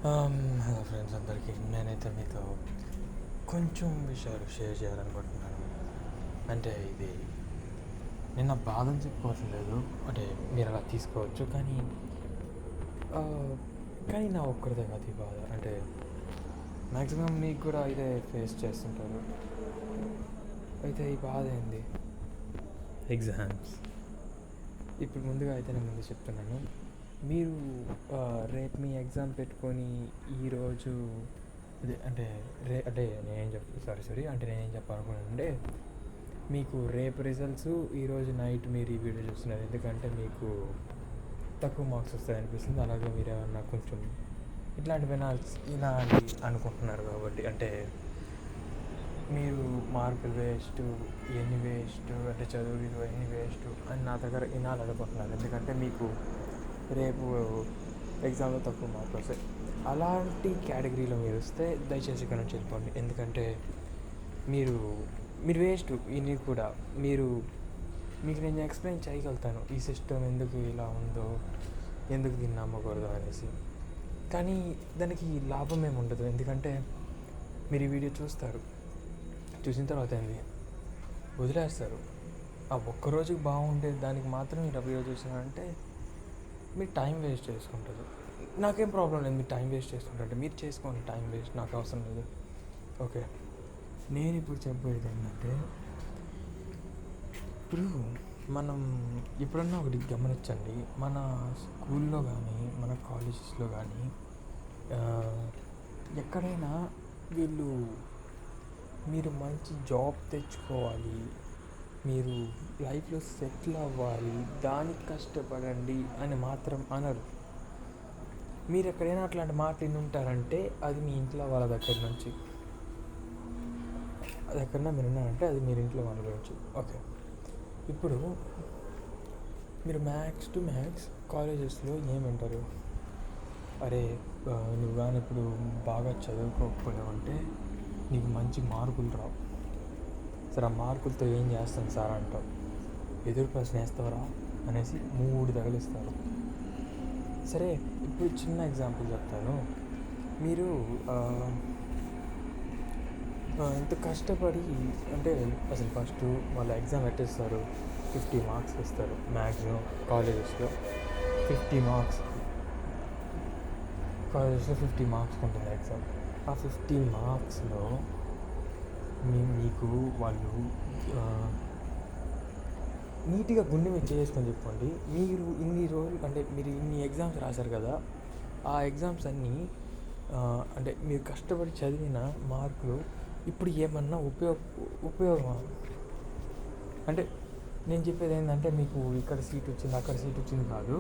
Hello friends అందరికీ, నేనైతే మీతో కొంచెం విషయాలు షేర్ చేయాలనుకుంటున్నాను. అంటే ఇది నేను నా బాధను చెప్పుకోవటం లేదు, అంటే మీరు అలా తీసుకోవచ్చు. ఆ, కానీ నా ఒక్కరిదే కాదు ఈ బాధ. అంటే మ్యాక్సిమం మీకు కూడా ఇదే ఫేస్ చేస్తుంటారు. అయితే ఈ బాధ ఏంది? ఎగ్జామ్స్. ఇప్పుడు ముందుగా అయితే నేను ముందు చెప్తున్నాను, మీరు రేపు మీ ఎగ్జామ్ పెట్టుకొని ఈరోజు అదే అంటే నేనేం చెప్పాలనుకున్నానంటే, మీకు రేపు రిజల్ట్స్ ఈరోజు నైట్ మీరు ఈ వీడియో చూస్తున్నారు, ఎందుకంటే మీకు తక్కువ మార్క్స్ వస్తాయి అనిపిస్తుంది. అలాగే మీరు ఏమన్నా కొంచెం ఇలాంటి అనుకుంటున్నారు కాబట్టి, అంటే మీరు మార్కులు వేస్ట్, ఎన్ని వేస్ట్, అంటే చదువు ఎన్ని వేస్ట్ అని నా దగ్గర వినాలనుకుంటున్నారు, ఎందుకంటే మీకు రేపు ఎగ్జామ్లో తక్కువ మార్కులు వస్తాయి. అలాంటి కేటగిరీలో మీరు వస్తే దయచేసి ఇక్కడ నుంచి వెళ్ళిపోండి, ఎందుకంటే మీరు మీరు వేస్ట్. ఇది కూడా మీకు నేను ఎక్స్ప్లెయిన్ చేయగలుగుతాను ఈ సిస్టమ్ ఎందుకు ఇలా ఉందో, ఎందుకు దీన్ని నమ్మకూడదు అనేసి. కానీ దానికి లాభం ఏమి ఉండదు, ఎందుకంటే మీరు ఈ వీడియో చూసిన తర్వాత ఏంది వదిలేస్తారు. ఆ ఒక్కరోజుకి బాగుండే దానికి మాత్రం మీరు ఆ వీడియో చూసినారంటే మీరు టైం వేస్ట్ చేసుకుంటారు. నాకేం ప్రాబ్లం లేదు, మీరు టైం వేస్ట్ చేసుకుంటారంటే మీరు చేసుకోండి, టైం వేస్ట్ నాకు అవసరం లేదు. ఓకే, నేను ఇప్పుడు చెప్పేది ఏంటంటే, ఇప్పుడు మనం ఎప్పుడన్నా ఒకటి గమనించండి, మన స్కూల్లో కానీ మన కాలేజెస్లో కానీ ఎక్కడైనా మీరు మంచి జాబ్ తెచ్చుకోవాలి, మీరు లైఫ్లో సెటిల్ అవ్వాలి, దానికి కష్టపడండి అని మాత్రం అనరు. మీరు ఎక్కడైనా అట్లాంటి మాటలు విని ఉంటారంటే అది మీ ఇంట్లో వాళ్ళ దగ్గర నుంచి, అది ఎక్కడన్నా మీరు ఉన్నారంటే అది మీరు ఇంట్లో వాళ్ళ గురించి. ఓకే, ఇప్పుడు మీరు మ్యాథ్స్ టు మ్యాథ్స్ కాలేజెస్లో ఏమంటారు, అరే నువ్వు కానీ ఇప్పుడు బాగా చదువుకోకపోయావంటే నీకు మంచి మార్కులు రావు. సరే, ఆ మార్కులతో ఏం చేస్తాను సార్ అంటావు. ఎదురు ప్రశ్న వేస్తావరా అనేసి 3 తగిలిస్తారు. సరే, ఇప్పుడు చిన్న ఎగ్జాంపుల్ చెప్తాను. మీరు ఎంత కష్టపడి, అంటే అసలు ఫస్ట్ వాళ్ళ ఎగ్జామ్ పెట్టేస్తారు, 50 మార్క్స్ ఇస్తారు. మ్యాక్సిమం కాలేజెస్లో 50 మార్క్స్, కాలేజెస్లో 50 మార్క్స్ ఉంటుంది ఎగ్జామ్. ఆ 50 మార్క్స్లో మీకు వాళ్ళు నీట్గా గుండె మీద చేసుకొని చెప్పండి, మీరు ఇన్ని రోజులు అంటే మీరు ఇన్ని ఎగ్జామ్స్ రాశారు కదా, ఆ ఎగ్జామ్స్ అన్నీ అంటే మీరు కష్టపడి చదివిన మార్కులు ఇప్పుడు ఏమన్నా ఉపయోగమా? అంటే నేను చెప్పేది ఏంటంటే, మీకు ఇక్కడ సీట్ వచ్చింది అక్కడ సీట్ వచ్చింది కాదు,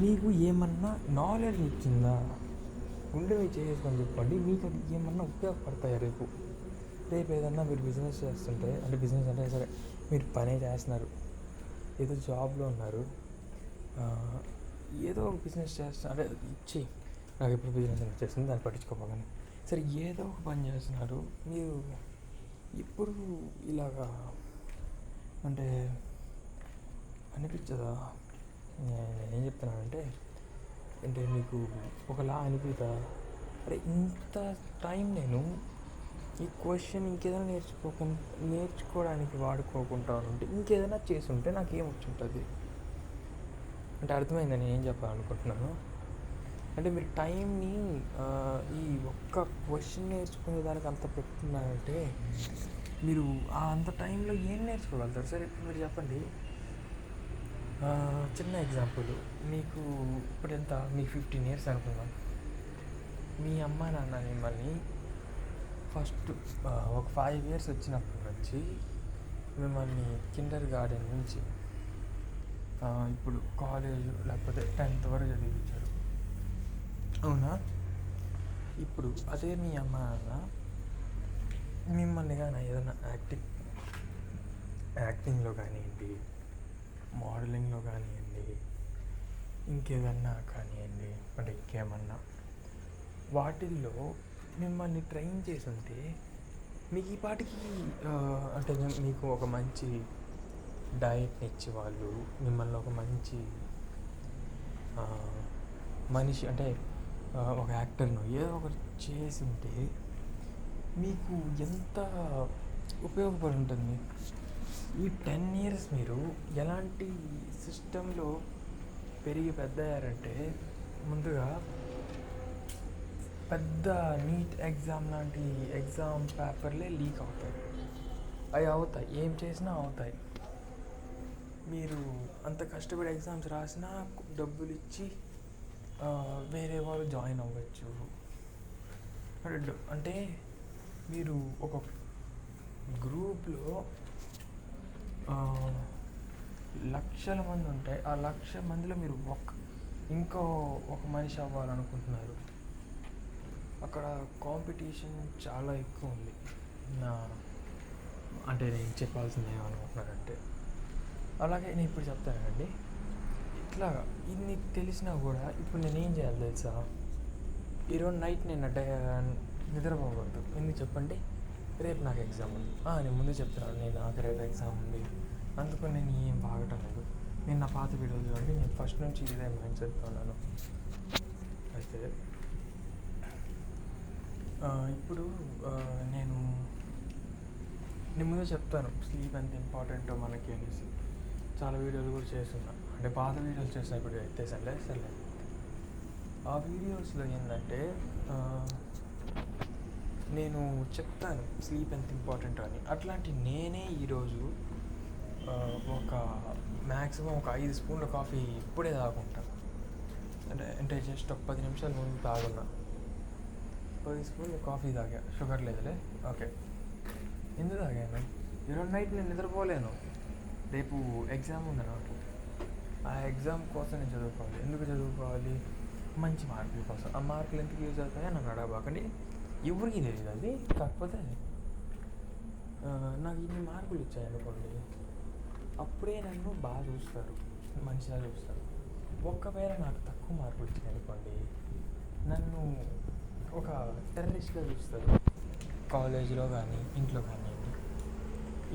మీకు ఏమన్నా నాలెడ్జ్ ఇచ్చిందా? గుండె మీద చేసుకొని చెప్పండి, మీకు అది ఏమన్నా ఉపయోగపడతాయా? రేపు ఏదన్నా మీరు బిజినెస్ చేస్తుంటే, అంటే బిజినెస్ అంటే సరే మీరు పనే చేస్తున్నారు, ఏదో జాబ్లో ఉన్నారు, ఏదో ఒక బిజినెస్ చేస్తున్నారు, అంటే ఇచ్చి నాకు ఇప్పుడు బిజినెస్ చేస్తుంది దాన్ని పట్టించుకోపోగానే, సరే ఏదో ఒక పని చేస్తున్నారు, మీరు ఇప్పుడు ఇలాగా అంటే అనిపించదా? నేనేం చెప్తున్నానంటే, అంటే మీకు ఒకలా అనిపిదా, అరే ఇంత టైం నేను ఈ క్వశ్చన్ ఇంకేదైనా నేర్చుకోవడానికి వాడుకోకుండా ఉంటే, ఇంకేదైనా చేసుంటే నాకేం వచ్చి ఉంటుంది? అంటే అర్థమైందని నేను ఏం చెప్పాలనుకుంటున్నాను అంటే, మీరు టైంని ఈ ఒక్క క్వశ్చన్ నేర్చుకునే దానికి అంత పెట్టుకున్నారంటే మీరు అంత టైంలో ఏం నేర్చుకోగలుగుతారు? సరే, ఇప్పుడు మీరు చెప్పండి. చిన్న ఎగ్జాంపుల్, మీకు ఇప్పుడు ఎంత, మీకు 15 years అనుకుందాం. మీ అమ్మ నాన్న మిమ్మల్ని ఫస్ట్ ఒక 5 years వచ్చినప్పటి నుంచి మిమ్మల్ని కిండర్ గార్డెన్ నుంచి ఇప్పుడు కాలేజ్ లేకపోతే 10th వరకు చదివించారు, అవునా? ఇప్పుడు అదే మీ అమ్మ నాన్న మిమ్మల్ని కానీ ఏదైనా యాక్టింగ్లో కానివ్వండి, మోడలింగ్లో కానివ్వండి, ఇంకేదన్నా కానివ్వండి, అంటే ఇంకేమన్నా వాటిల్లో మిమ్మల్ని ట్రైన్ చేసి ఉంటే మీకు ఈ పాటికి అంటే మీకు ఒక మంచి డైట్ని ఇచ్చి వాళ్ళు మిమ్మల్ని ఒక మంచి మనిషి, అంటే ఒక యాక్టర్ను ఏదో ఒకటి చేసి ఉంటే మీకు ఎంత ఉపయోగపడి ఉంటుంది. ఈ 10 years మీరు ఎలాంటి సిస్టంలో పెరిగి పెద్దయ్యారంటే, ముందుగా పెద్ద నీట్ ఎగ్జామ్ లాంటి ఎగ్జామ్ పేపర్లే లీక్ అవుతాయి. అవి అవుతాయి, ఏం చేసినా అవుతాయి. మీరు అంత కష్టపడి ఎగ్జామ్స్ రాసినా డబ్బులు ఇచ్చి వేరే వాళ్ళు జాయిన్ అవ్వచ్చు. అంటే మీరు ఒక గ్రూప్లో లక్షల మంది ఉంటాయి. ఆ 1,00,000 మందిలో మీరు ఇంకో ఒక మనిషి అవ్వాలనుకుంటున్నారు. అక్కడ కాంపిటీషన్ చాలా ఎక్కువ ఉంది. అంటే నేను చెప్పాల్సింది ఏమనుకుంటున్నానంటే, అలాగే నేను ఇప్పుడు చెప్తానండి. ఇట్లా ఇన్ని తెలిసినా కూడా ఇప్పుడు నేనేం చేయాలి తెలుసా? ఈరోజు నైట్ నేను నిద్రపోకూడదు. ఎందుకు చెప్పండి? రేపు నాకు ఎగ్జామ్ ఉంది. నేను ముందు చెప్తున్నాను, నాకు రేపు ఎగ్జామ్ ఉంది. అందుకు నేను ఏం బాగటం లేదు. నేను నా పాత వీడియోలు చూడండి, నేను ఫస్ట్ నుంచి ఇదే మైండ్ సెట్తో ఉన్నాను. అయితే ఇప్పుడు నేను ముందు చెప్తాను స్లీప్ ఎంత ఇంపార్టెంటో మనకి అనేసి. చాలా వీడియోలు కూడా చేస్తున్నా, అంటే పాత వీడియోలు చేసిన ఇప్పుడు ఎత్తేసండి సరే. ఆ వీడియోస్లో ఏంటంటే నేను చెప్తాను స్లీప్ ఎంత ఇంపార్టెంటో అని. అట్లాంటి నేనే ఈరోజు ఒక మ్యాక్సిమం ఒక 5 స్పూన్ల కాఫీ ఇప్పుడే తాగుకుంటాను. అంటే జస్ట్ ఒక 10 నిమిషాల ముందు తాగున్నా. 10 స్పూన్ల కాఫీ తాగా, షుగర్ లేదులే. ఓకే, ఎందుకు తాగాను? ఈరోజు నైట్ నేను నిద్రపోలేను. రేపు ఎగ్జామ్ ఉంది నాకు. ఆ ఎగ్జామ్ కోసం నేను చదువుకోవాలి. ఎందుకు చదువుకోవాలి? మంచి మార్కుల కోసం. ఆ మార్కులు ఎందుకు యూజ్ అవుతాయో నన్ను అడగబాకండి, ఎవరికి తెలియదు అది. కాకపోతే నాకు ఇన్ని మార్కులు ఇచ్చాయనుకోండి, అప్పుడే నన్ను బాగా చూస్తారు, మంచిగా చూస్తారు. ఒకవేళ నాకు తక్కువ మార్కులు ఇచ్చాయనుకోండి, నన్ను ఒక టెర్రరిస్ట్గా చూస్తారు, కాలేజీలో కానీ ఇంట్లో కానీ.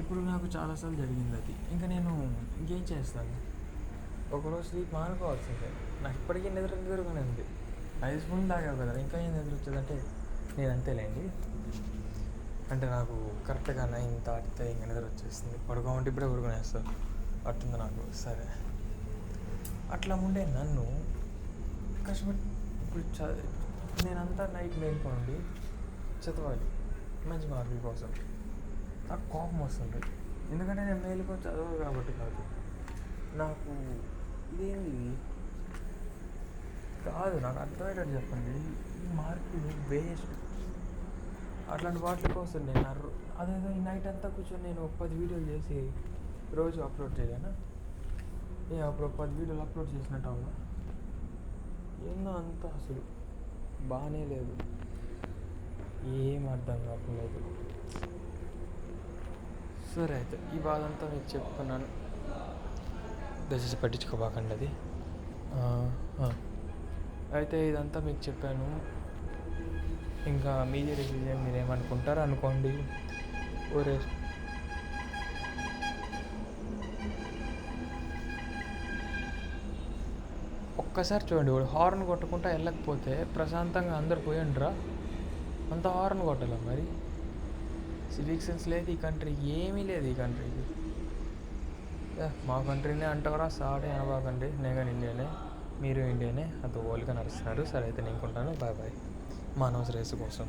ఇప్పుడు నాకు చాలాసార్లు జరిగింది అది. ఇంకా నేను ఇంకేం చేస్తాను? ఒకరోజు స్లీప్ మానుకోవాల్సిందే. నాకు ఇప్పటికీ నిద్రగానే ఉంది. 5 స్పూన్లు తాగావు కదా, ఇంకా ఏం నిద్ర వచ్చేదంటే నేను అంతేలేండి. అంటే నాకు కరెక్ట్గా 9 దాటితే ఇంకా నిద్ర వచ్చేస్తుంది. పడుకోమంటే ఇప్పుడే పడుకునేస్తాను, అట్టుంది నాకు. సరే, అట్లా ఉండే నన్ను కష్టపడి ఇప్పుడు నేనంతా నైట్ మేల్కోండి చదవాలి మంచి మార్కుల కోసం. నాకు కోపం వస్తుంది, ఎందుకంటే నేను మేలుకొని చదవాలి కాబట్టి కాదు. నాకు ఇదేంది కాదు, నాకు అర్థమయ్యేటట్టు చెప్పండి. ఈ మార్కులు వేస్ట్. అట్లాంటి వాటి కోసం నేను అదేదో ఈ నైట్ అంతా కూర్చొని నేను 10 వీడియోలు చేసి రోజు అప్లోడ్ చేయలేనా? అప్పుడు 10 వీడియోలు అప్లోడ్ చేసినట్టు అవునా? ఏందో అంతా అసలు బాగానే లేదు, ఏం అర్థం కావట్లేదు. సరే, అయితే ఈ బాధ అంతా మీకు చెప్పుకున్నాను, దయచేసి పట్టించుకోబాకండి అది. అయితే ఇదంతా మీకు చెప్పాను. ఇంకా మీదే డెసిజన్, మీరేమనుకుంటారో అనుకోండి. ఒరే ఒక్కసారి చూడండి, వాడు హార్న్ కొట్టుకుంటా వెళ్ళకపోతే ప్రశాంతంగా అందరు పోయండిరా, అంత హార్న్ కొట్టాల మరి. సివిక్ సెన్స్ లేదు ఈ కంట్రీ, ఏమీ లేదు ఈ కంట్రీకి. మా కంట్రీనే అంటారా సాడే అనబాకండి. నేను కానీ ఇండియానే, మీరు ఇండియానే, అంత ఓల్గా నడుస్తున్నారు. సరే అయితే నేను కొంటాను. Bye bye. మా అనవసర రేసు కోసం.